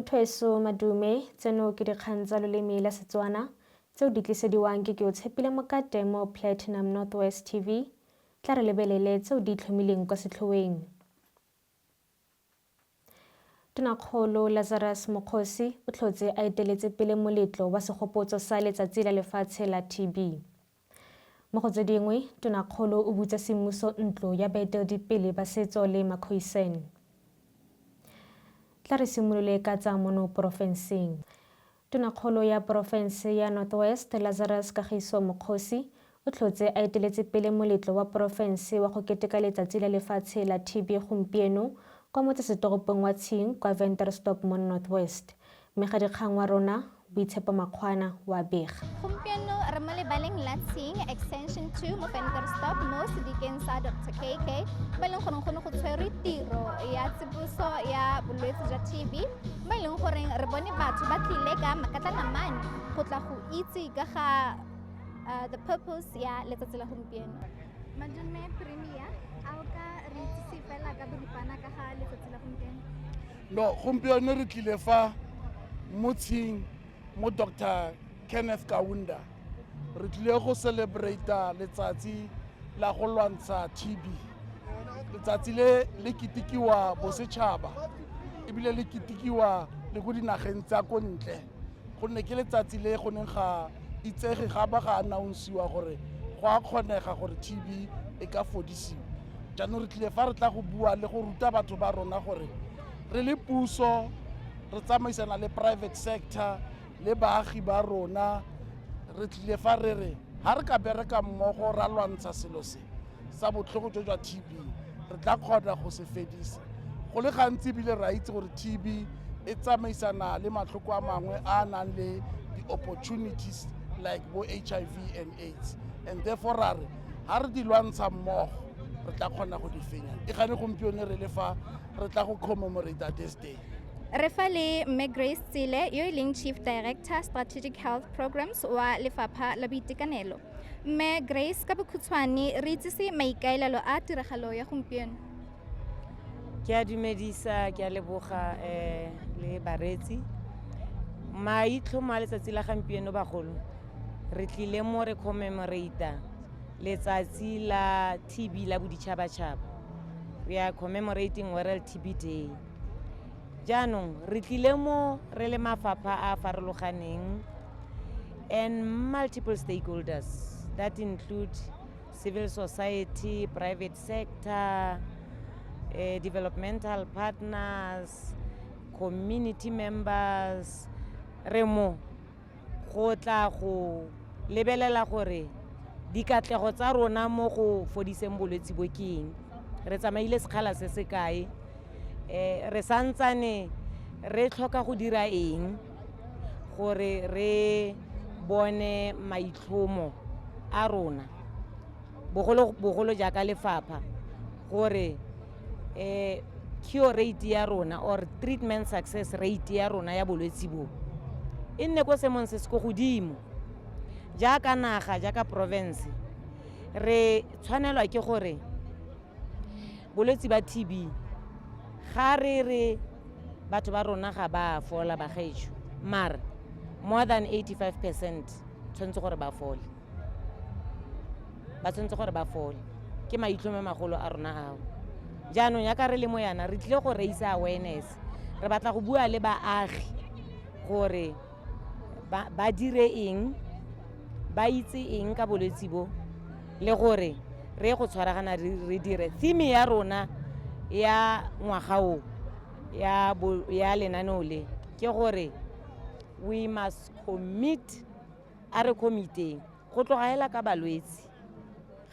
Bathweso madume tseno ke dikgang tsa loleme la Setswana tseo di tlisediwang ke Keotshepile Mokate mo Platinum Northwest TV. Tla re lebelele tseo di tlhomileng kwa setlhoeng. Tonakgolo Lazarous Mokgosi o tlhotse a eteletse pele moletlo wa segopotso sa letsatsi la lefatshe la TB. Mo go tse dingwe, Tonakgolo o butsa semmuso ntlo ya baeletedipele ba setso le Khoi-San. Tla re simolole ka tsa mono porofenseng. Tonakgolo ya porofense ya Northwest Lazarous Mokgosi o tlhotse a eteletse pele moletlo wa porofense wa go keteka letsatsi la lefatshe la TB gompieno kwa motsesetoropong wa Tshing kwa Ventersdorp mo Northwest. Mme ga dikgang wa rona Boitshepo Makgwana wa bega. Gompieno re mo lebaleng la Tshing extension 2 mo Ventersdorp mo sedikeng sa Dr. KK ba leng gore go tshwere tiro ya tsiboso ya bolwetse jwa TB ba leng gore re bone batho ba tlile ka makatlanamane go tla go itse ka ga the purpose ya letsatsi la gompieno. Madume Premier a o ka re itse fela ka boripana ka ga letsatsi la gompieno? No, gompieno re tlile fa mo Tshing mo Dr. Kenneth Kaunda re tlile go celebrate letsatsi la go lwantsha TB. Letsatsi le kitikiwa bosetšhaba ebile le kitikiwa le go dinageng tsa ko ntle gonne ke letsatsi le go neng ga itsege ga ba ga announce-iwa gore go a kgonega gore TB e ka fodisiwa. Jaanong re tlile fa re tla go bua le go ruta batho ba rona gore re le puso re tsamaisana le private sector le baagi ba rona re tlile fa re re ha re ka bereka mmogo ra lwantsha selo se sa botlhoko jwa TB re tla kgona go se fedisa. Go le gantsi bile ra itse gore TB e tsamaisana le matlhoko a mangwe a nang le di-opportunities like bo HIV and AIDS, and therefore ra re ha re di lwantsha mmogo re tla kgona go di fenya. E gane gompieno re le fa re tla go commemorate this day. Re fa le Mme Grace Tsile yo e leng Chief Director Strategic Health Programs wa Lefapha la Boitekanelo. Mme Grace ka bokhutshwane re itsise maikaelelo a tiragalo ya gompieno. Ke a dumedisa ke a leboga le baretsi maitlhomo a letsatsi la gompieno bagolo re tlile mo re commemorate letsatsi la TB la boditšhabatšhaba. We are commemorating World TB Day. Jaanong re tlile mo re le mafapha a farologaneng and multiple stakeholders that include civil society, private sector, developmental partners, community members. Re mo go tla go lebelela gore dikatlego tsa rona mo go fodiseng bolwetse bo ke eng. Re tsamaile sekgala se se kae, re santsane re tlhoka go dira eng gore re bone maitlhomo a rona bogolo jaaka lefapha gore cure rate ya rona or treatment success rate ya rona ya bolwetse bo e nne ko semong se se go godimo. Jaaka naga jaaka province re tshwanelwa ke gore bolwetse ba TB ga re batho ba rona ga ba fola ba gaetsho mara more than 85% tshwanetse gore ba fole, ba tshwanetse gore ba fole ke maitlhomo magolo a rona ao. Jaanong ya ka re le mo yana re tlile go raise awareness, re batla go bua le baagi gore ba dire eng, ba itse eng ka bolwetse bo le gore re go tshwaragana re dire theme ya rona ya ngwaga o ya lenaneo le ke gore we must commit a re commiteng go tlogaela ka balwetse.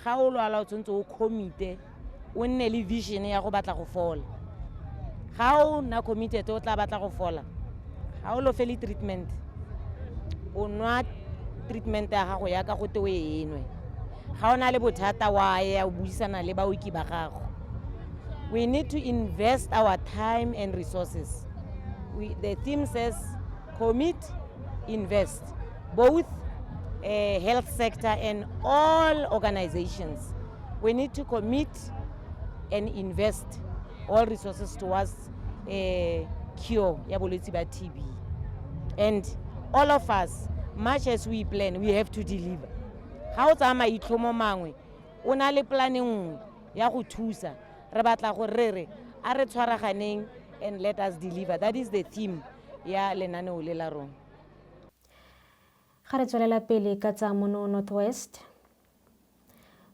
Ga o lwala o tshwanetse o commite o nne le vision ya go batla go fola. Ga o na committed o tla batla go fola ga o lo fele treatment o nwa treatment ya gago ya ka go te o enwe. Ga o na le bothata wa ya o buisana le baoki ba gago. We need to invest our time and resources. The theme says commit, invest, both health sector and all organizations. We need to commit and invest all resources towards cure ya bolwetse ba TB. And all of us, much as we plan, we have to deliver. Ga o tsaya maitlhomo mangwe, o na le plan nngwe ya go thusa, re batla gore re a re tshwaraganeng and let us deliver. That is the theme ya lenaneo le la rona. Ga re tswelela pele ka tsa mono Northwest,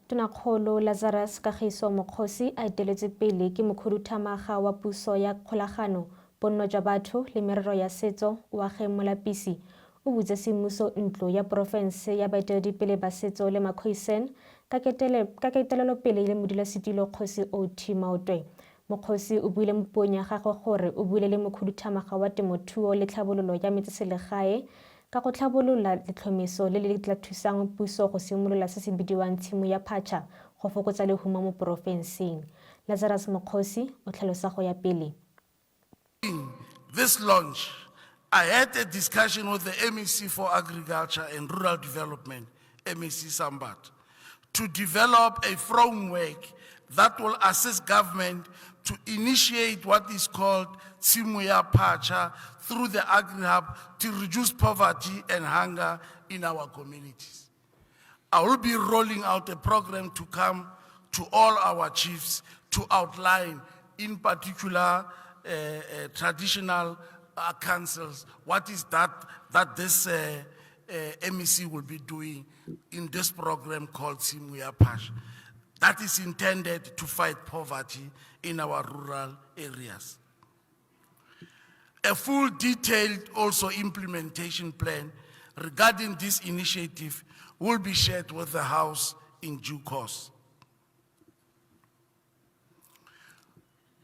Tonakgolo Lazarous Mokgosi a eteletse pele ke mokhuduthamaga wa puso ya kgolagano, bonno jwa batho le merero ya setso wa Molapisi o butse semmuso ntlo ya porofense ya baeteledipele ba setso le Khoi-San ka ketelelopele le modulasetilo Kgosi O.T. Maotwe. Mokgosi o buile mo puong ya gagwe gore o buile le mokhuduthamaga wa temothuo le tlhabololo ya metseselegae ka go tlhabolola letlhomeso le le tla thusang puso go simolola se se bidiwang tshimo ya phatlha go fokotsa lehuma mo porofenseng. Lazarous Mokgosi o tlhalosa go ya pele. This launch, I had a discussion with the MEC for Agriculture and Rural Development, MEC Sambat, to develop a framework that will assist government to initiate what is called tshimo ya phatlha through the Agri-Hub to reduce poverty and hunger in our communities. I will be rolling out a program to come to all our chiefs to outline, in particular, traditional councils, what is that this MEC will be doing in this program called tshimo ya phatlha. That is intended to fight poverty in our rural areas. A full detailed also implementation plan regarding this initiative will be shared with the House in due course.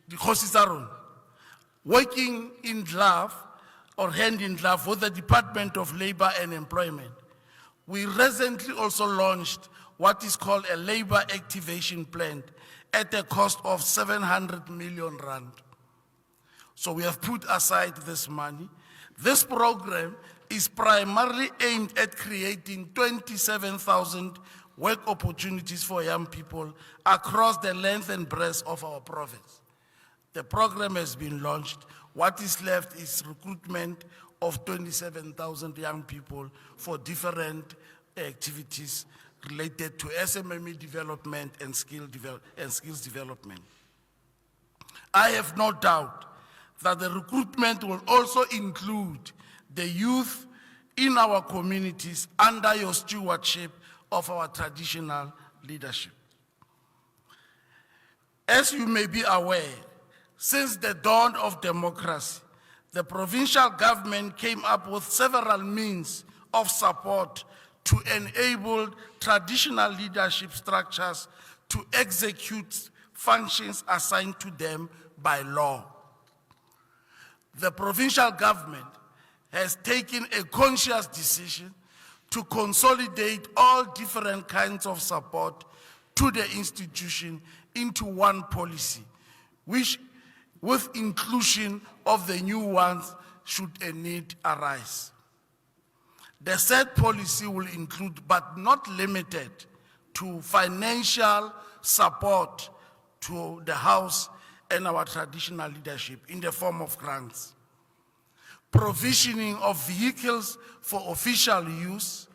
The Khoi-San, working in glove or hand in glove with the Department of Labor and Employment, we recently also launched what is called a labor activation plan at a cost of 700 million rand. So we have put aside this money. This program is primarily aimed at creating 27,000 work opportunities for young people across the length and breadth of our province. The program has been launched. What is left is recruitment of 27,000 young people for different activities related to SMME development and skills development. I have no doubt that the recruitment will also include the youth in our communities under your stewardship of our traditional leadership. As you may be aware, since the dawn of democracy, the provincial government came up with several means of support to enable traditional leadership structures to execute functions assigned to them by law. The provincial government has taken a conscious decision to consolidate all different kinds of support to the institution into one policy, which, with inclusion of the new ones, should a need arise. The said policy will include, but not limited to, financial support to the House and our traditional leadership in the form of grants, provisioning of vehicles for official use,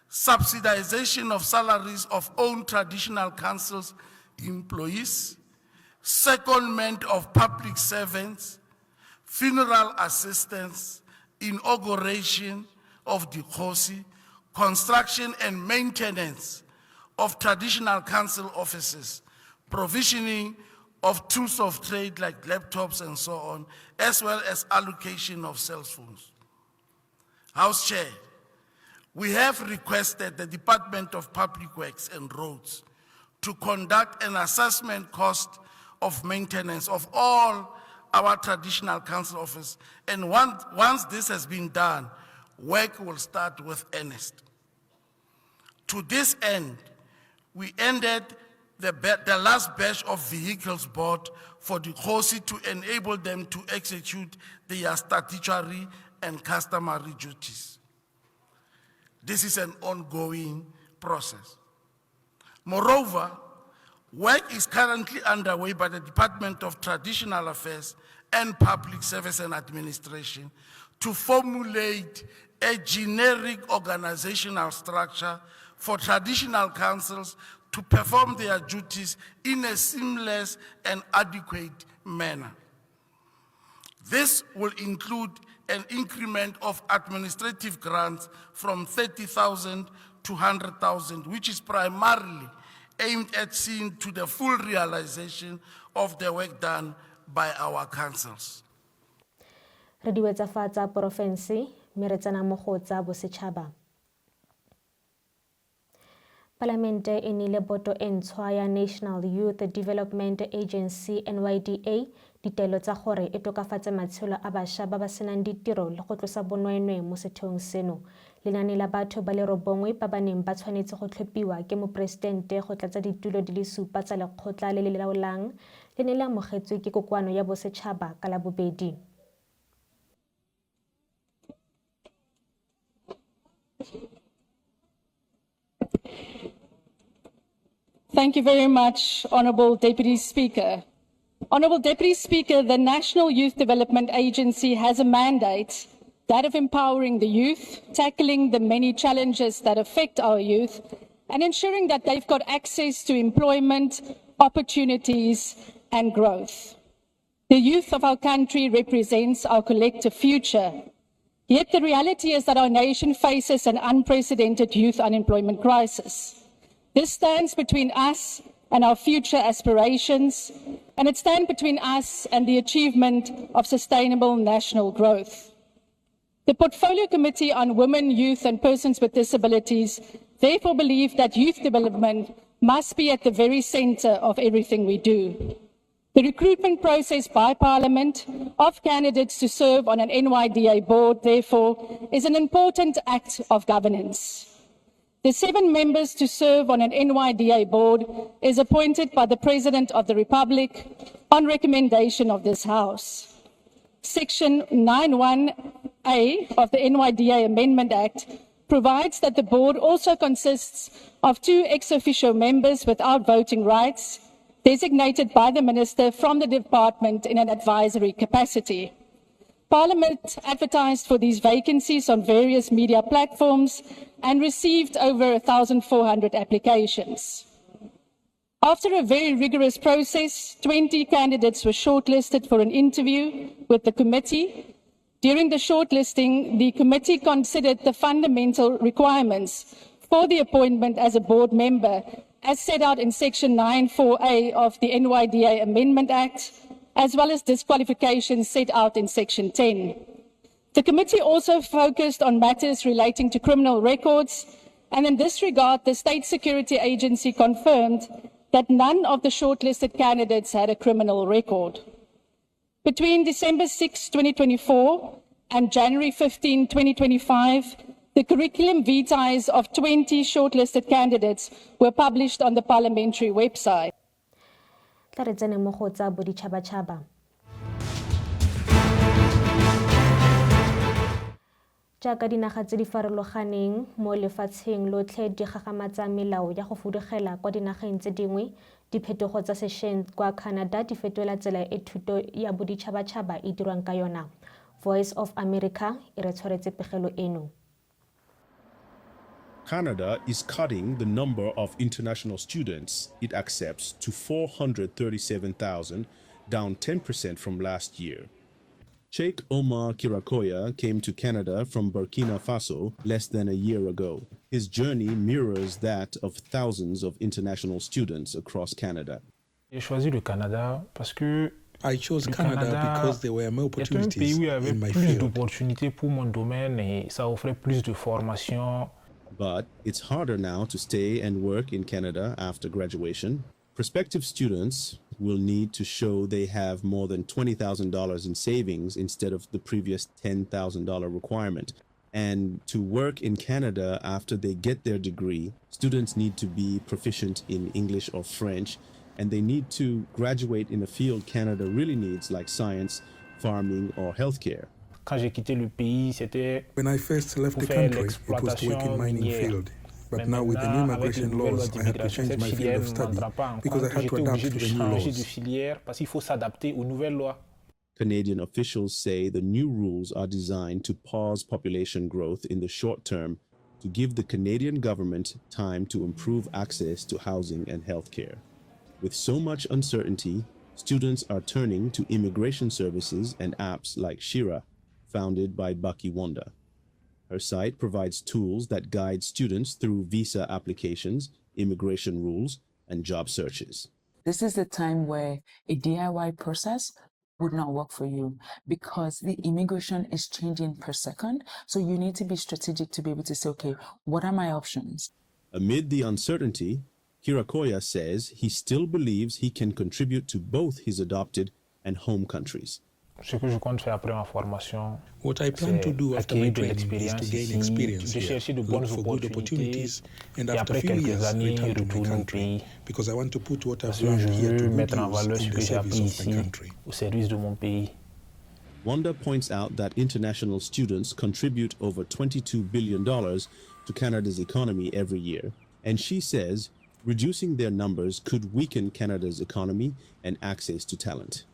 subsidization of salaries of own traditional councils employees, secondment of public servants, funeral assistance, inauguration of the Kgosi, construction and maintenance of traditional council offices, provisioning of tools of trade like laptops and so on, as well as allocation of cell phones. House Chair, we have requested the Department of Public Works and Roads to conduct an assessment cost of maintenance of all our traditional council offices, and once this has been done, work will start with earnest. To this end, we ended the last batch of vehicles bought for the Kgosi to enable them to execute their statutory and customary duties. This is an ongoing process. Moreover, work is currently underway by the Department of Traditional Affairs and Public Service and Administration to formulate a generic organizational structure for traditional councils to perform their duties in a seamless and adequate manner. This will include an increment of administrative grants from 30,000 to 100,000, which is primarily aimed at seeing to the full realization of the work done by our councils. Re di wetsa fa tsa porofense mme re tsena mo go tsa bosetšhaba. Palamente e nile boto e ntshwa ya National Youth Development Agency NYDA ditaelo tsa gore e tokafatse matshelo a bašwa ba ba senang ditiro le go tlosa bonweenwee mo setheong seno. Lenane la batho ba le 9 ba ba neng ba tshwanetse go tlhophiwa ke moporesidente go tlatsa ditulo di le 7 tsa lekgotla le le laolang le ne le amogetswe ke Kokoano ya Bosetšhaba ka la bobedi. Thank you very much, Honourable Deputy Speaker. Honourable Deputy Speaker, the National Youth Development Agency has a mandate, that of empowering the youth, tackling the many challenges that affect our youth, and ensuring that they've got access to employment, opportunities, and growth. The youth of our country represents our collective future. Yet the reality is that our nation faces an unprecedented youth unemployment crisis. This stands between us and our future aspirations, and it stands between us and the achievement of sustainable national growth. The Portfolio Committee on Women, Youth and Persons with Disabilities therefore believe that youth development must be at the very centre of everything we do. The recruitment process by Parliament of candidates to serve on an NYDA board, therefore, is an important act of governance. The 7 members to serve on an NYDA board is appointed by the President of the Republic on recommendation of this House. Section 91A of the NYDA Amendment Act provides that the board also consists of 2 ex officio members without voting rights, designated by the Minister from the department in an advisory capacity. Parliament advertised for these vacancies on various media platforms and received over 1,400 applications. After a very rigorous process, 20 candidates were shortlisted for an interview with the committee. During the shortlisting, the committee considered the fundamental requirements for the appointment as a board member, as set out in Section 94A of the NYDA Amendment Act, as well as disqualifications set out in Section 10. The committee also focused on matters relating to criminal records, and in this regard, the State Security Agency confirmed that none of the shortlisted candidates had a criminal record. Between December 6, 2024 and January 15, 2025, the curriculum vitae of 20 shortlisted candidates were published on the parliamentary website. Jaaka dinaga tse di farologaneng mo lefatsheng lotlhe di gagamatsa melao ya go fudugela kwa dinageng tse dingwe, diphetogo tsa sešweng kwa Canada di fetola tsela e thuto ya boditšhabatšhaba e dirwang ka yona. Voice of America e re tshwaretse pegelo eno. Canada is cutting the number of international students it accepts to 437,000, down 10% from last year. Sheikh Omar Kirakoya came to Canada from Burkina Faso less than a year ago. His journey mirrors that of thousands of international students across Canada. J'ai choisi le Canada parce que I chose Canada because there were more opportunities in my field. D'opportunités pour mon domaine et ça offrait plus de formation. But it's harder now to stay and work in Canada after graduation. Prospective students will need to show they have more than $20,000 in savings instead of the previous $10,000 requirement. And to work in Canada after they get their degree, students need to be proficient in English or French, and they need to graduate in a field Canada really needs, like science, farming, or healthcare. Quand j'ai quitté le pays, c'était When I first left the country, it was to work in mining field. But now with the new immigration laws, I had to change my field of study because I had to adapt to the new laws. Parce qu'il faut s'adapter aux nouvelles lois. Canadian officials say the new rules are designed to pause population growth in the short term to give the Canadian government time to improve access to housing and healthcare. With so much uncertainty, students are turning to immigration services and apps like Shira, founded by Baki Wanda. Her site provides tools that guide students through visa applications, immigration rules, and job searches. This is the time where a DIY process would not work for you because the immigration is changing per second. So you need to be strategic to be able to say, okay, what are my options? Amid the uncertainty, Kirakoya says he still believes he can contribute to both his adopted and home countries. What I plan to do after my training is to gain experience here, look for good opportunities, and after a few years, return to my country, because I want to put what I've learned here to good use in the service of my country. Wanda points out that international students contribute over $22 billion to Canada's economy every year, and she says reducing their numbers could weaken Canada's economy and access to talent.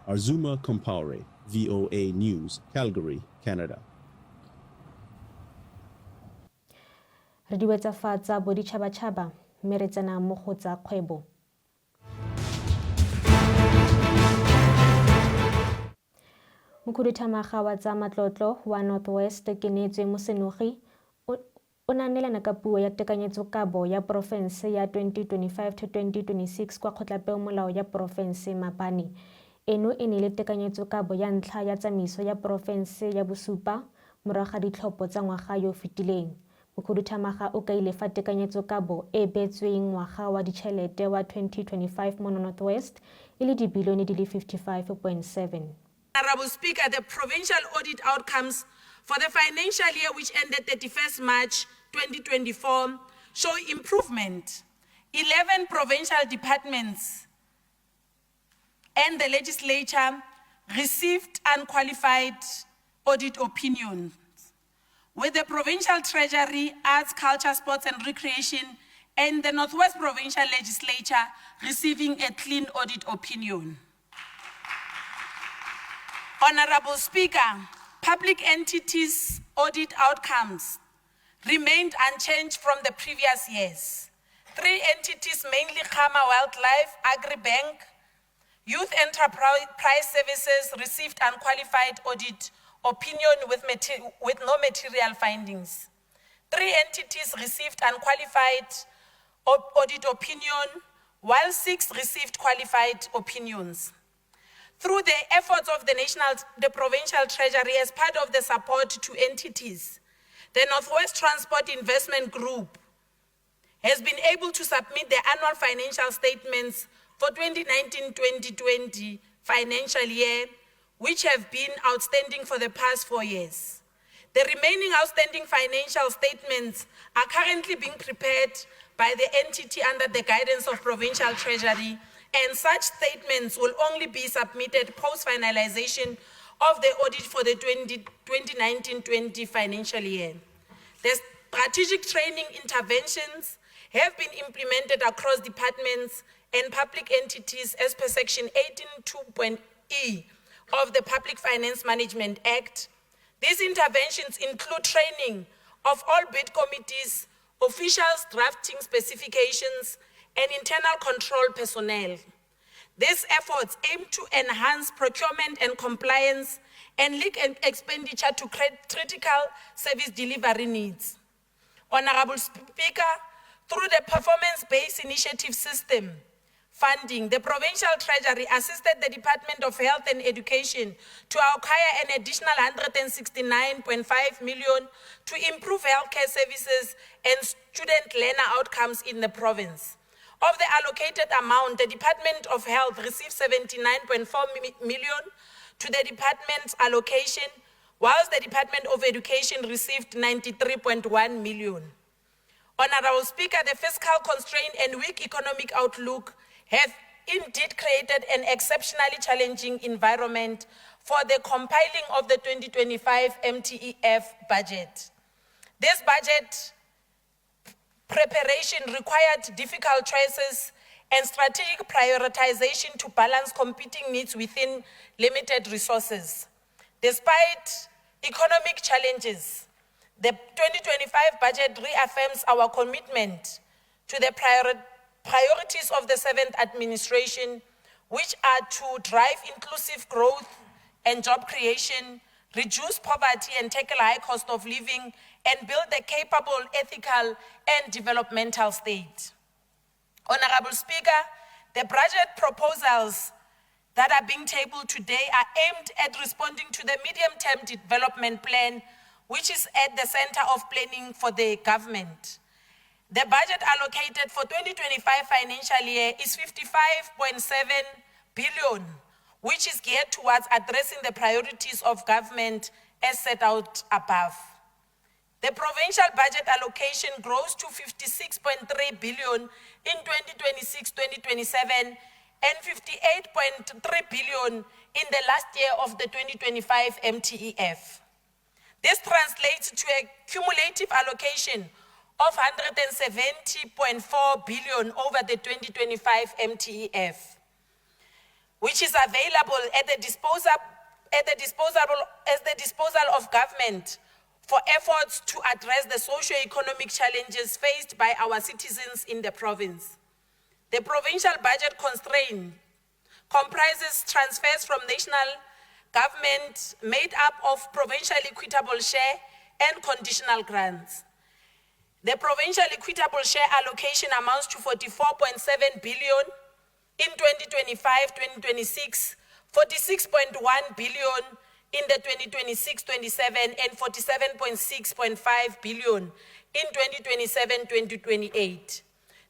Arzuma Compaore, VOA News, Calgary, Canada. Re di wetsafatsa boditšhabatšhaba mme re tsena mo go tsa kgwebo. Mokhuduthamaga wa tsa matlotlo wa Northwest ke neetswe Mosenogi o nanelana ka puo ya tekanyetsokabo ya porofense ya 2025 to 2026 kwa kgotlapeomolao ya porofense Mapani. Eno e ne le tekanyetsokabo ya ntlha ya tsamaiso ya porofense ya bosupa morago ga ditlhopho tsa ngwaga yo fetileng. Mokhuduthamaga o kaile fa tekanyetsokabo e beetsweng ngwaga wa ditšhelete wa 2025 mo Northwest e le dibilione di le 55.7. Honorable Speaker, the provincial audit outcomes for the financial year which ended 31st March 2024 show improvement. 11 provincial departments and the legislature received unqualified audit opinions, with the provincial treasury, arts, culture, sports and recreation, and the Northwest Provincial Legislature receiving a clean audit opinion. Honorable Speaker, public entities' audit outcomes remained unchanged from the previous years. 3 entities, mainly Khama Wildlife, Agribank, Youth Enterprise Services, received unqualified audit opinion with no material findings. 3 entities received unqualified audit opinion, while 6 received qualified opinions. Through the efforts of the provincial treasury as part of the support to entities, the Northwest Transport Investment Group has been able to submit the annual financial statements for 2019-2020 financial year, which have been outstanding for the past 4 years. The remaining outstanding financial statements are currently being prepared by the entity under the guidance of Provincial Treasury, and such statements will only be submitted post-finalization of the audit for the 2019-20 financial year. The strategic training interventions have been implemented across departments and public entities as per Section 18(2)(e) of the Public Finance Management Act. These interventions include training of all bid committees, officials drafting specifications, and internal control personnel. These efforts aim to enhance procurement and compliance and link expenditure to critical service delivery needs. Honorable Speaker, through the performance-based initiative system funding, the Provincial Treasury assisted the Department of Health and Education to acquire an additional $169.5 million to improve healthcare services and student learner outcomes in the province. Of the allocated amount, the Department of Health received $79.4 million to the department's allocation, whilst the Department of Education received $93.1 million. Honorable Speaker, the fiscal constraint and weak economic outlook have indeed created an exceptionally challenging environment for the compiling of the 2025 MTEF budget. This budget preparation required difficult choices and strategic prioritization to balance competing needs within limited resources. Despite economic challenges, the 2025 budget reaffirms our commitment to the priorities of the 7th administration, which are to drive inclusive growth and job creation, reduce poverty and tackle high cost of living, and build a capable, ethical, and developmental state. Honorable Speaker, the budget proposals that are being tabled today are aimed at responding to the medium-term development plan, which is at the center of planning for the government. The budget allocated for 2025 financial year is 55.7 billion, which is geared towards addressing the priorities of government as set out above. The provincial budget allocation grows to 56.3 billion in 2026-2027 and 58.3 billion in the last year of the 2025 MTEF. This translates to a cumulative allocation of 170.4 billion over the 2025 MTEF, which is available at the disposal of government for efforts to address the socio-economic challenges faced by our citizens in the province. The provincial budget constraint comprises transfers from national government made up of provincial equitable share and conditional grants. The provincial equitable share allocation amounts to 44.7 billion in 2025-2026, 46.1 billion in the 2026-27 and 47.6.5 billion in 2027-2028.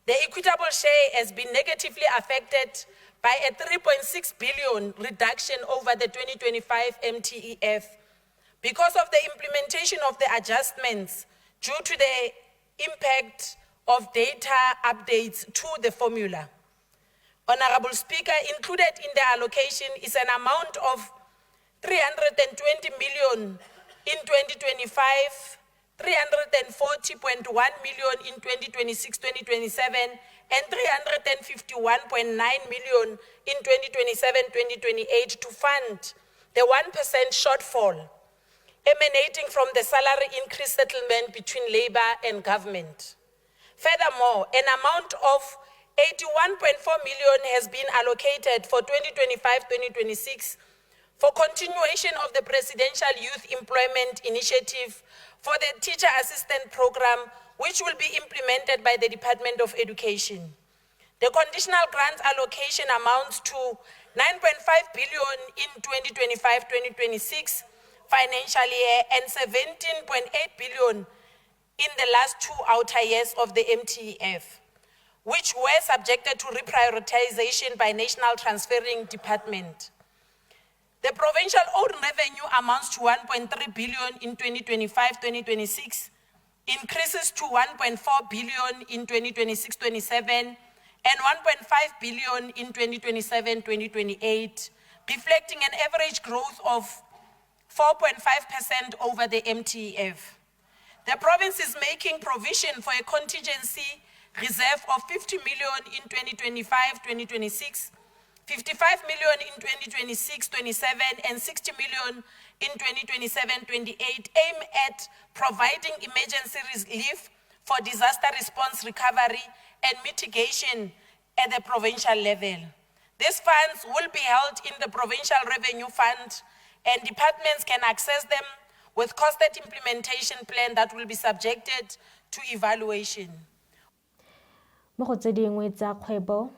The equitable share has been negatively affected by a 3.6 billion reduction over the 2025 MTEF because of the implementation of the adjustments due to the impact of data updates to the formula. Honorable Speaker, included in the allocation is an amount of 320 million in 2025, 340.1 million in 2026-2027, and 351.9 million in 2027-2028 to fund the 1% shortfall emanating from the salary increase settlement between labor and government. Furthermore, an amount of 81.4 million has been allocated for 2025-2026 for continuation of the Presidential Youth Employment Initiative for the Teacher Assistant Program, which will be implemented by the Department of Education. The conditional grant allocation amounts to 9.5 billion in 2025-2026 financial year and 17.8 billion in the last 2 outer years of the MTEF, which were subjected to reprioritization by National Transferring Department. The provincial own revenue amounts to 1.3 billion in 2025-2026, increases to 1.4 billion in 2026-27, and 1.5 billion in 2027-2028, reflecting an average growth of 4.5% over the MTEF. The province is making provision for a contingency reserve of 50 million in 2025-2026, 55 million in 2026-27, and 60 million in 2027-28, aim at providing emergency relief for disaster response recovery and mitigation at the provincial level. These funds will be held in the Provincial Revenue Fund, and departments can access them with costed implementation plan that will be subjected to evaluation. Mo go tse dingwe tsa kgwebo,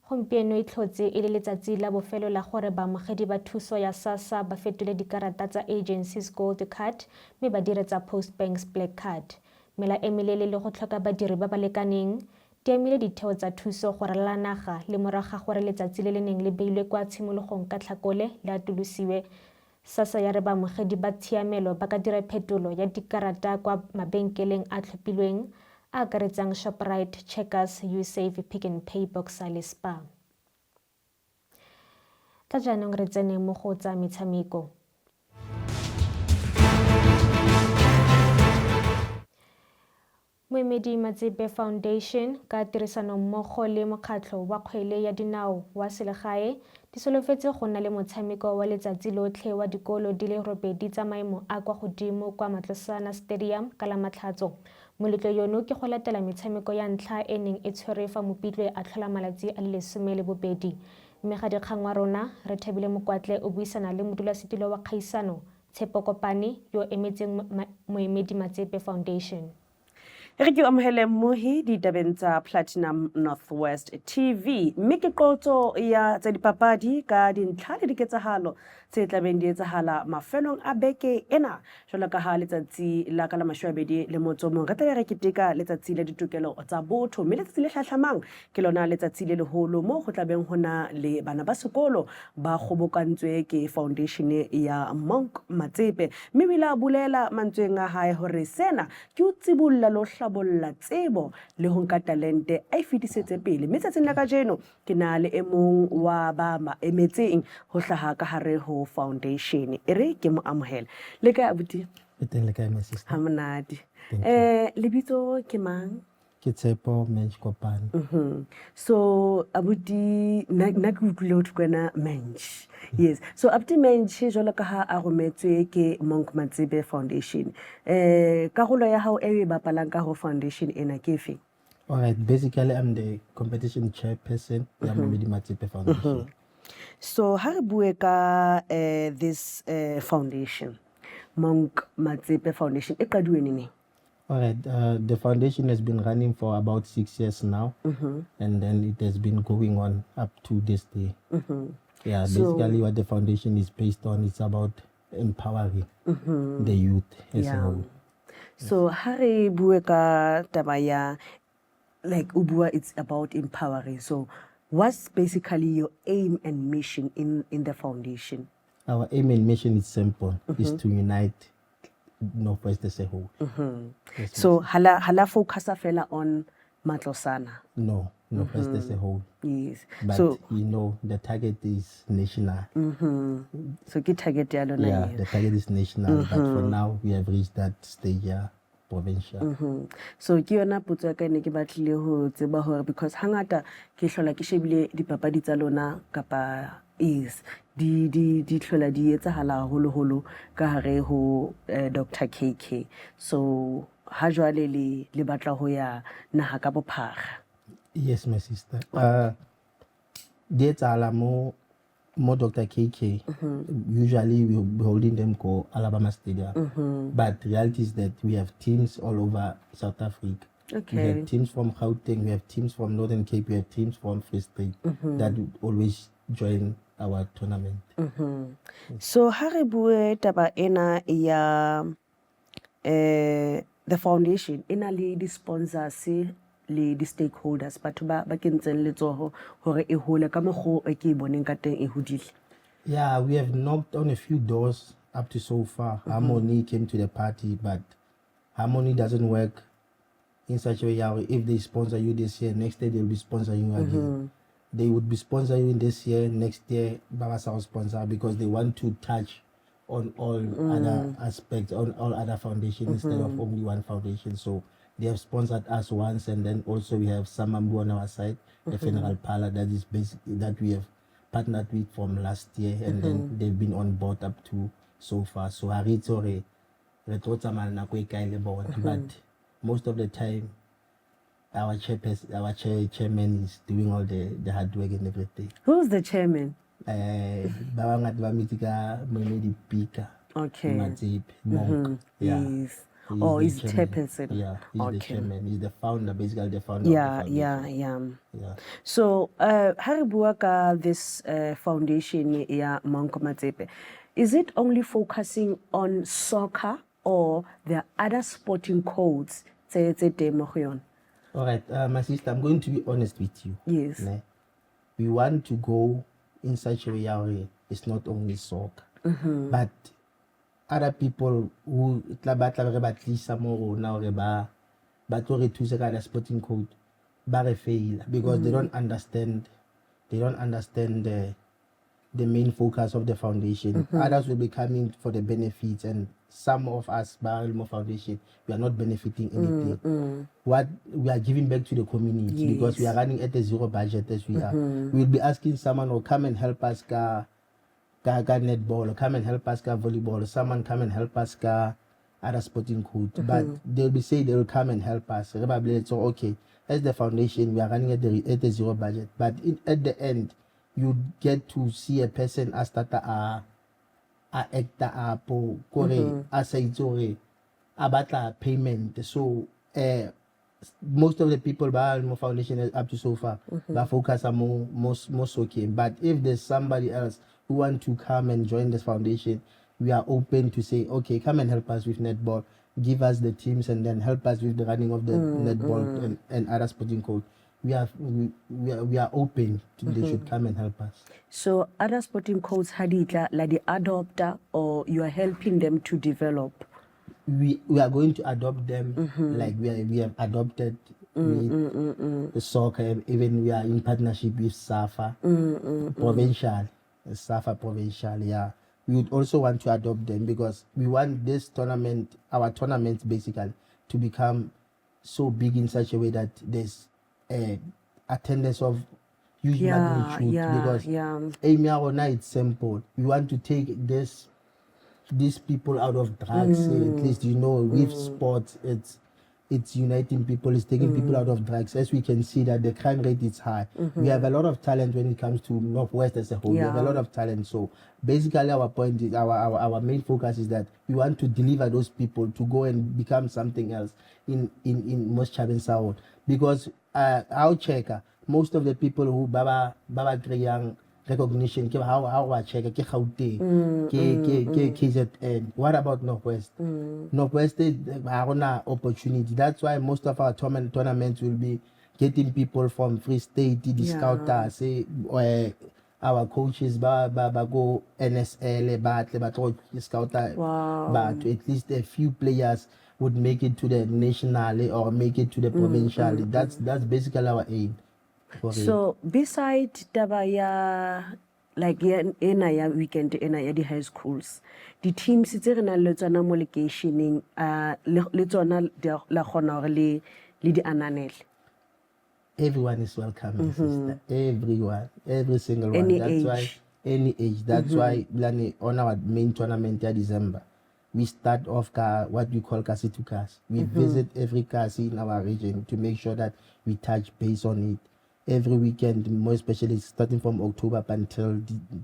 gompieno tlhotse e le letsatsi la bofelo la gore baamogedi ba thuso ya SASSA ba fetole dikarata tsa agencies gold card mme ba dire tsa post banks black card. Mela e melele le go tlhoka badiri ba ba lekaneng di amile ditheo tsa thuso go ralala naga le morago ga gore letsatsi le le neng le beilwe kwa tshimologong ka Tlhakole le atolosiwe. SASSA ya re baamogedi ba tshiamelo ba ka dira phetolo ya dikarata kwa mabenkeleng a tlhophilweng a akaretsang Shoprite, Checkers, USave, Pick and Pay, Boxer le Spar. Ka jaanong re tsene mo go tsa metshameko. Moemedi Matsepe Foundation ka tirisano mmogo le mokgatlho wa kgwele ya dinao wa selegae di solofetse go nna le motshameko wa letsatsi lotlhe wa dikolo di le 8 tsa maemo a kwa godimo kwa Matlosana Stadium ka Lamatlhatso. Moletlo yono ke go latela metshameko ya ntlha e neng e tshwere fa Mopitlwe a tlhola malatsi a le 12. Mme ga dikgang wa rona re Thabile Mokwatle o buisana le modulasetilo wa kgaisano Tshepo Kopane yo emetseng Moemedi Matsepe Foundation. Re ke amohele mmohi ditabeng tsa Platinum Northwest TV mme ke qotso ya tsa dipapadi ka dintlha le diketsahalo tse tlabeng di etsahala mafelong a beke ena jwalo ka ha letsatsi la ka la 20 le motso mong re tla re keteka letsatsi la ditokelo tsa botho mme letsatsi le hlahlamang ke lona letsatsi le leholo mo go tlabeng hona le bana ba sekolo ba kgobokantswe ke foundation ya Matsepe mme wila bulela mantsweng a hae hore sena ke o tsibulla lo bolla tsebo le ho nka talente a fetisetse pele mme tsatsing la kajeno ke na le emong wa ba maemetseng ho hlaha ka hare ho foundation ere ke mo amohela le ka abuti le ka my sister hamonate lebitso ke mang ke Tshepo Kopane so abuti na ke utlwile ho thukwana mensch yes so abuti mensch jwalo ka ha a rometswe ke Matsepe Foundation karolo ya hao e bapalang ka ho foundation ena ke efe? All right, basically I'm the competition chairperson ya Moemedi Matsepe Foundation. So ha re bue ka this foundation Matsepe Foundation e qaduwe neng? All right, the foundation has been running for about 6 years now, and then it has been going on up to this day. Yeah, basically what the foundation is based on is about empowering the youth as a whole. So hari bue ka taba ya like ubua it's about empowering. So what's basically your aim and mission in the foundation? Our aim and mission is simple, is to unite Northwest as a whole. Yes, so hala focus fela on Matlosana? No, Northwest as a whole. Yes. But so you know the target is national. So the target the target is national, but for now we have reached that stage provincial. So ke yona potso ka ne ke batlile ho tseba hore because hangata ke hlola ke shebile dipapadi tsa lona kapa is di hlola di etsahala holo ka hare ho Dr. KK. So ha jwale le batla ho ya naha ka bophara? Yes, my sister. Di etsahala mo Dr. KK, usually we're holding them called Alabama Stadium. But the reality is that we have teams all over South Africa. Okay. We have teams from Gauteng, we have teams from Northern Cape, we have teams from Free State that would always join our tournament. So ha re bue taba ena ya the foundation ena le di sponsors le di stakeholders batho ba kentseng letsoho hore e hole ka moggo e ke boneng ka teng e hodile? Yeah, we have knocked on a few doors up to so far. Harmony came to the party, but Harmony doesn't work in such a way how if they sponsor you this year, next year they will be sponsoring you again. They would be sponsoring you this year, next year Babasa will sponsor because they want to touch on all other aspects, on all other foundations instead of only one foundation. So they have sponsored us once, and then also we have Samambu on our side, the Funeral Parlor that is basically that we have partnered with from last year, and then they've been on board up to so far. So but most of the time our chairman is doing all the hard work and everything. Who's the chairman? Okay. Matsepe, Monk. Yeah. Yes. He's the chairperson. Yeah, he's the chairman. He's the founder, basically the founder yeah, of the foundation. Yeah. So, Haribuaka, this foundation, Matsepe, is it only focusing on soccer or there are other sporting codes? All right, my sister, I'm going to be honest with you. Yes. We want to go in such a way where it's not only soccer, but other people who sporting code fail because they don't understand the main focus of the foundation. Others will be coming for the benefits, and some of us, Barelmo Foundation, we are not benefiting anything. What we are giving back to the community, because we are running at a zero budget as we are. We will be asking someone, or come and help us ka netball, or come and help us ka volleyball, or someone come and help us ka other sporting code. But they'll be saying they will come and help us. So okay, as the foundation, we are running at the zero budget. But at the end, you get to see a person as tata a actor a po kore a sa itse a batla payment. So most of the people by the foundation up to so far that focus on most okay. But if there's somebody else who want to come and join this foundation, we are open to say, okay, come and help us with netball, give us the teams, and then help us with the running of the netball and other sporting code. We are open to they should come and help us. So other sporting codes haditla like the adopter, or you are helping them to develop? We are going to adopt them, like we have adopted the soccer. Even we are in partnership with SAFA provincial, SAFA provincial. Yeah, we would also want to adopt them, because we want this tournament, our tournaments basically, to become so big in such a way that there's attendance of huge magnitude. Because it's simple. We want to take these people out of drugs. At least with sports, it's uniting people, it's taking people out of drugs. As we can see that the crime rate is high. We have a lot of talent when it comes to Northwest as a whole. We have a lot of talent. So basically our point is, our main focus is that we want to deliver those people to go and become something else in Mosetšhabeng South. Because our checker, most of the people who baba young recognition, how I check ke Gauteng, ke KZN. What about Northwest? Northwest is a opportunity. That's why most of our tournaments will be getting people from Free State, the Scouter, say our coaches go NSL, but Scouter, but at least a few players would make it to the national or make it to the provincial. That's basically our aim. So beside Tabaya, like ena ya weekend ena ya di high schools, the teams tse re nang le tsona mo locationing le tsona la khona hore le di ananele. Everyone is welcome, sister. Everyone, every single one. Any That's age. why any age. That's why on our main tournament in December, we start off what we call kasi to kasi. We visit every kasi in our region to make sure that we touch base on it. Every weekend, more especially starting from October up until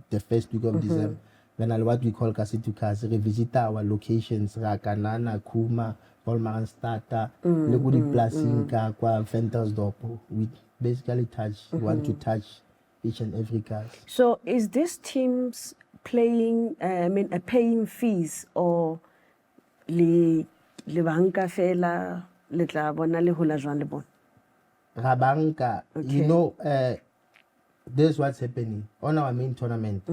the first week of December, when what we call kasi to kasi, revisit our locations, Rakanana, Kuma, Polmaran Stata, Legudi Plasinka, Kwa Ventersdorp. We basically want to touch each and every cast. So is this teams paying fees, or le banka fela le tla bona le hola jwang le bona? Rabanka, this is what's happening on our main tournament.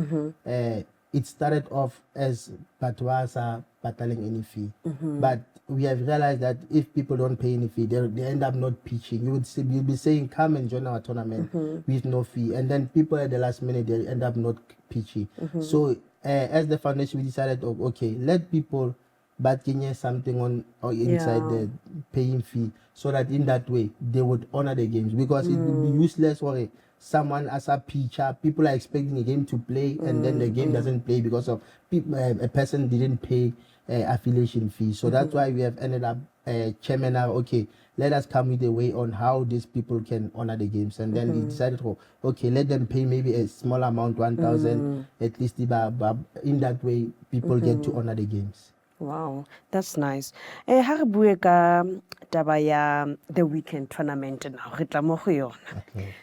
It started off as Batwasa battling any fee, but we have realized that if people don't pay any fee, they end up not pitching. You'll be saying, come and join our tournament with no fee, and then people at the last minute they end up not pitching. So as the foundation, we decided, okay, let people but something on or inside the paying fee, so that in that way they would honor the games, because it would be useless for someone as a pitcher. People are expecting a game to play and then the game doesn't play because of a person didn't pay affiliation fee. So that's why we have ended up chairman now, okay, let us come with a way on how these people can honor the games. And then we decided, okay, let them pay maybe a small amount, 1,000 at least. In that way people get to honor the games. Wow, that's nice. Ha re bue ka taba ya the weekend tournament now, re tla mo go yona.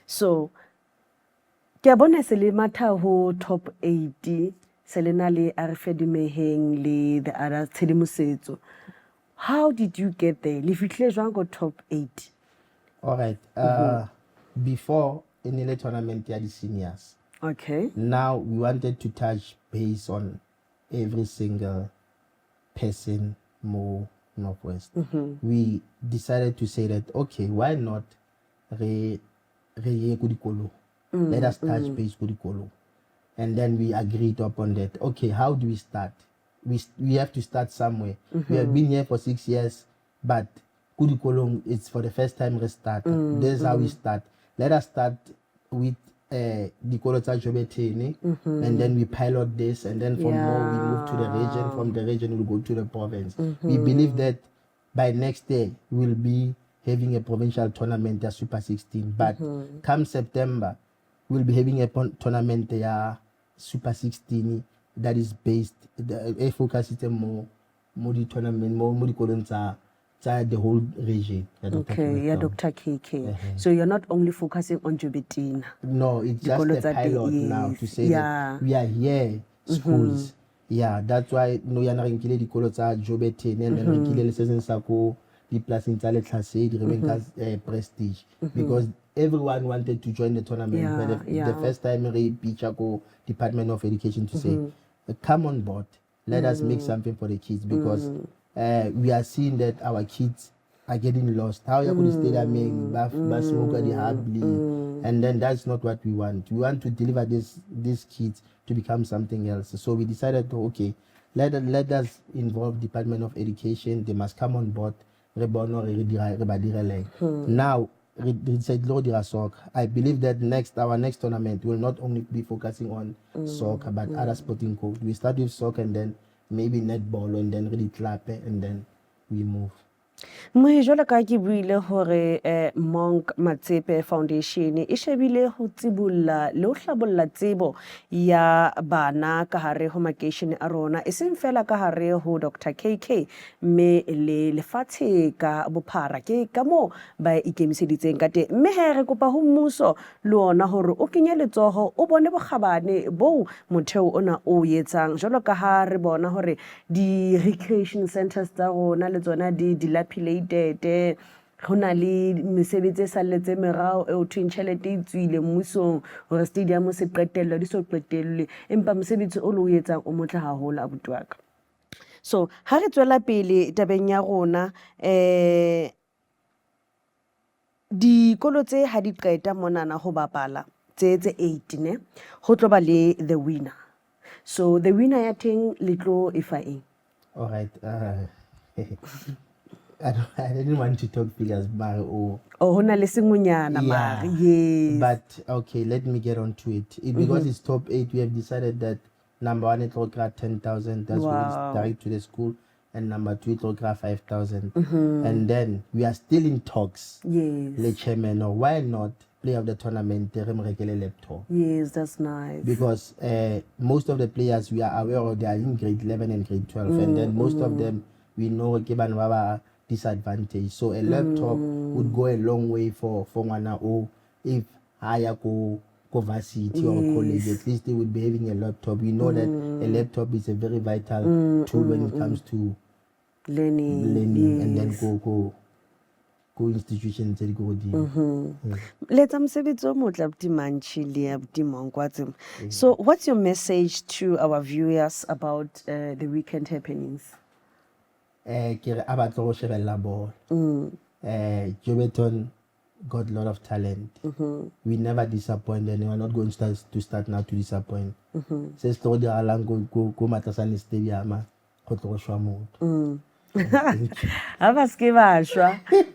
So ke a bona se le matha ho top 8, se le na le Arifedimeheng le the other tshedimosetso. How did you get there? Le fitlhe jwang go top 8? All right. Before in the tournament ya the seniors. Okay. Now we wanted to touch base on every single person more Northwest. We decided to say that, okay, why not let us touch base Kudikolo. and then we agreed upon that. Okay, how do we start? We have to start somewhere. We have been here for 6 years, but Kudikolong, it's for the first time restart. This is how we start. Let us start with Dikolo tsa Jobethene, and then we pilot this, and then from more we move to the region. From the region we'll go to the province. We believe that by next year we'll be having a provincial tournament at Super 16. But come September, we'll be having a tournament at Super 16 that is based, the focus is more the tournament, more the whole region. Okay, Dr. KK. So you're not only focusing on Jobetina. No, it's just a pilot now to say that we are here, schools. Yeah, that's why no yana re nkile dikolo tsa Jobetina, and then re nkile le seseng sa ko di placing tsa letlhase di re prestige, because everyone wanted to join the tournament. The first time we pitch go Department of Education to say, come on board, let us make something for the kids, because we are seeing that our kids are getting lost. How you could stay there, and then that's not what we want. We want to deliver these kids to become something else. So we decided to, okay, let us involve Department of Education. They must come on board. Now, I believe that our next tournament will not only be focusing on soccer, but other sporting codes. We start with soccer, and then maybe netball, and then really clap, and then we move. Mohe ka ke buile hore Monk Matsepe Foundation e shebile ho tsibulla le ho hlabolla tsebo ya bana ka hare ho makeishene a rona e seng fela ka hare ho Dr. KK me le lefatshe ka bophara ke ka mo ba ikemiseditseng ka teng mme he re kopa ho mmuso le ona hore o kenye letsoho o bone bokgabane bo motheo ona o yetsang jalo ka ha re bona hore di recreation centers tsa rona le tsona di dilapidated hona le mesebetsi e salletse merao e o thweng tjhelete e tswile mmusong hore stadium se qetellwe di so qetellwe empa mosebetsi o lo etsang o motle haholo abuti wa ka. So ha re tswela pele tabeng ya rona dikolo tse ha di qeta monana ho bapala tse 8 ne ho tlo ba le the winner. So the winner ya teng le tlo efa eng? All right. I didn't want to talk figures, but yes. But okay, let me get on to it. Because it's top 8, we have decided that number 1 it will grab 10,000. That's what is direct to the school, and number 2 it will grab 5,000. And then we are still in talks. Yes. Le chairman, or why not player of the tournament? Laptop. Yes, that's nice. Because most of the players we are aware of, they are in grade 11 and grade 12, and then most of them we know disadvantage. So a laptop would go a long way for Wana O if higher go varsity or college. At least they would be having a laptop. We know that a laptop is a very vital tool when it comes to learning and then go institutions that go deep. So what's your message to our viewers about the weekend happenings? Jobeton got a lot of talent. We never disappoint, and we're not going to start now to disappoint. Says to the Alan go Matasani Stadium,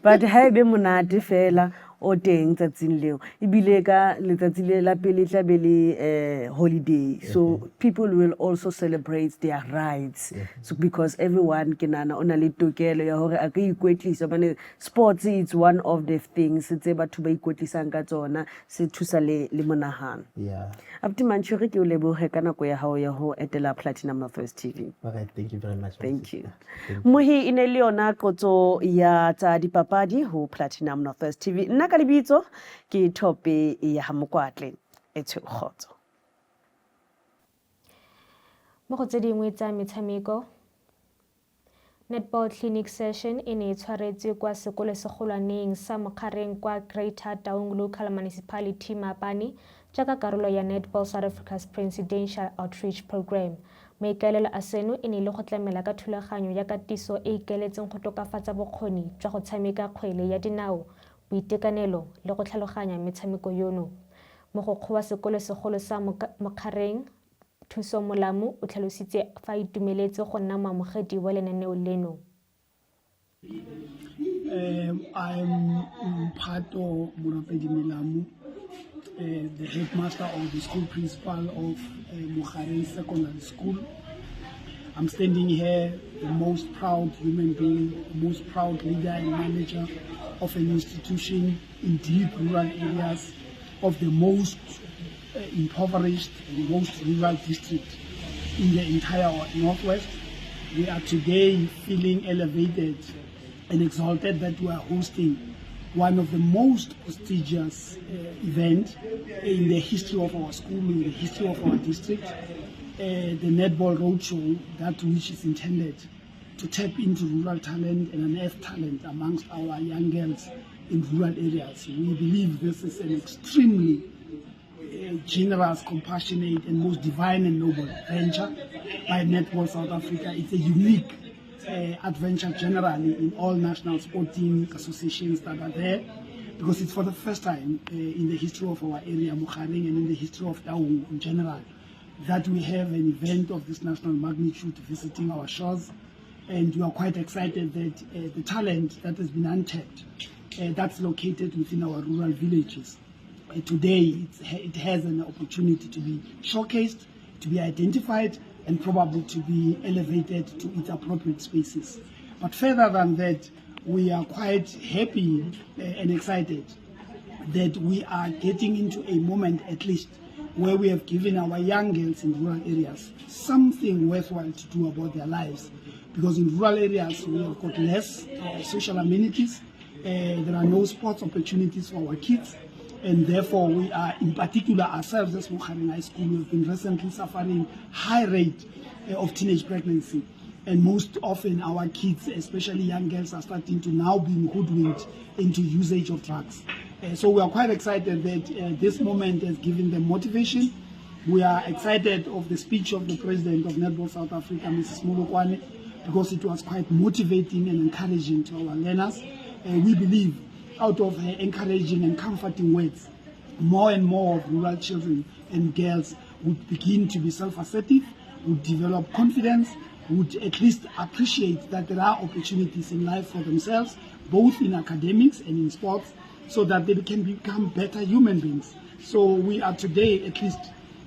but have been monate fela o teng tsatsing leo ibile ka letsatsi le la pele tla be le holiday, so people will also celebrate their rights. So because everyone ke nana ona le tokelo ya hore a ka ikwetlisa bane sports it's one of the things tse batho ba ikwetlisang ka tsona se thusa le monahano. Abuti Mantshuri ke o lebohe ka nako ya hao ya ho etela Platinum Northwest TV. Okay, thank you very much. Thank you. Mohi ine le yona kotso ya tsa dipapadi ho Platinum Northwest TV. Nna ka lebitso ke Thope ya Hamokwatle etse khotso. Mo go tse dingwe tsa metshameko Netball Clinic Session e ne tshwaretswe kwa Sekolo Segolwaneng sa Mokgareng kwa Greater Taung Local Municipality Mapani jaaka karolo ya Netball South Africa's Presidential Outreach Program. Maikaelelo a seno e ne le go tlamela ka thulaganyo ya katiso e ikaeletseng go tokafatsa bokgoni jwa go tshameka kgwele ya dinao, boitekanelo le go tlhaloganya metshameko yono. mogokgo wa sekolo segolo sa Mokgareng Thuso Molamu o tlhalositse fa itumeletse go nna moamogedi wa lenaneo leno. I'm Phato Morapedi Melamu, the headmaster of the school principal of Mokgareng Secondary School. I'm standing here, the most proud human being, the most proud leader and manager of an institution in deep rural areas of the most impoverished and most rural district in the entire Northwest. We are today feeling elevated and exalted that we are hosting one of the most prestigious events in the history of our school, in the history of our district, the Netball Roadshow, that which is intended to tap into rural talent and unearth talent amongst our young girls in rural areas. We believe this is an extremely generous, compassionate, and most divine and noble venture by Netball South Africa. It's a unique adventure generally in all national sporting associations that are there, because it's for the first time in the history of our area, Mokgareng, and in the history of Taung in general, that we have an event of this national magnitude visiting our shores. And we are quite excited that the talent that has been untapped, that's located within our rural villages, today it has an opportunity to be showcased, to be identified, and probably to be elevated to its appropriate spaces. But further than that, we are quite happy and excited that we are getting into a moment, at least, where we have given our young girls in rural areas something worthwhile to do about their lives. Because in rural areas, we have got less social amenities, there are no sports opportunities for our kids, and therefore we are, in particular ourselves as Mokgareng High School, we have been recently suffering high rate of teenage pregnancy. And most often our kids, especially young girls, are starting to now be hoodwinked into usage of drugs. So we are quite excited that this moment has given them motivation. We are excited of the speech of the President of Netball South Africa, Mrs. Molokwane, because it was quite motivating and encouraging to our learners. We believe out of her encouraging and comforting words, more and more of rural children and girls would begin to be self-assertive, would develop confidence, would at least appreciate that there are opportunities in life for themselves, both in academics and in sports, so that they can become better human beings. So we are today at least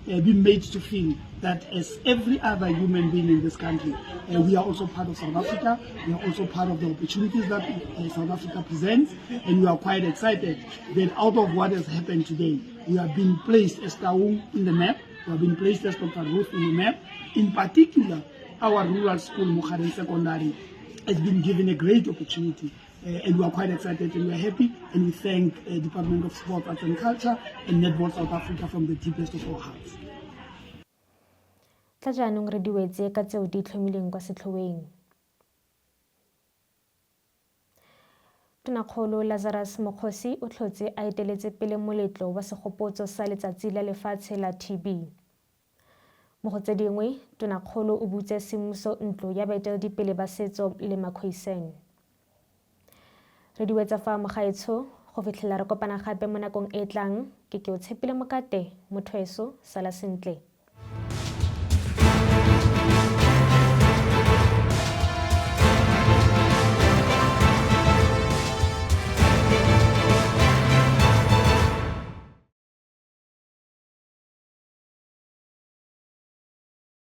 being made to feel that as every other human being in this country, we are also part of South Africa, we are also part of the opportunities that South Africa presents, and we are quite excited that out of what has happened today, we have been placed as Taung in the map, we have been placed as Dr. Ruth in the map. In particular, our rural school, Mokgareng Secondary, has been given a great opportunity. And we are quite excited and we are happy, and we thank the Department of Sport, Arts and Culture and Netball South Africa from the deepest of our hearts. Tla jaanong re diwetse ka tseo di tlhomilweng kwa setlhoeng. Tonakgolo Lazarous Mokgosi o tlhotse a eteletse pele moletlo wa segopotso sa letsatsi la lefatshe la TB. Mo go tse dingwe, Tonakgolo o butse semmuso ntlo ya baeteledipele ba setso le Khoi-San. Re diwetsa fa mogaetsho go fitlhela re kopana gape mo nakong e tlang ke Keotshepile Mokate, Mothweso, sala sentle.